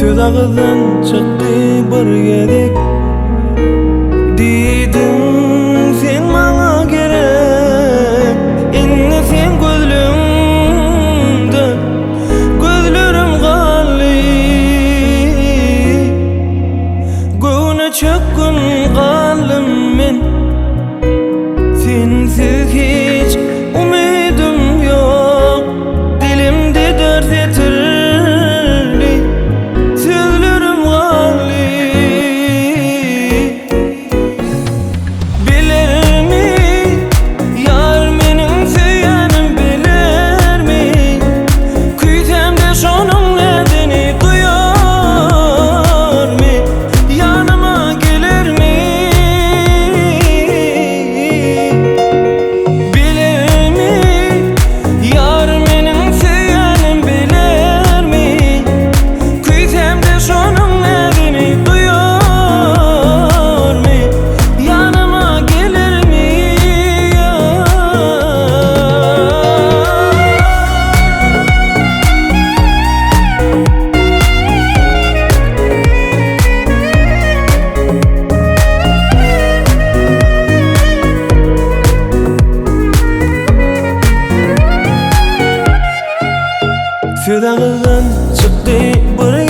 Südağıdan çıktı bir gedek. Diydin sen bana gerek. Inni sen gözlümde, gözlerim galli. Göğüne çökkün gallim men. Sensiz hiç umidim yok. Dilimde dert etirli, sözlerim galli. Bilermi, yar menin söylenim bilermi? Küytemde şonun nedeni duyar mı? Yanıma gelir mi? Bilermi, yar menin söylenim bilermi? Küytemde şonun nedeni duyar mı? Yanıma gelir mi? Südağıdan çıktı bir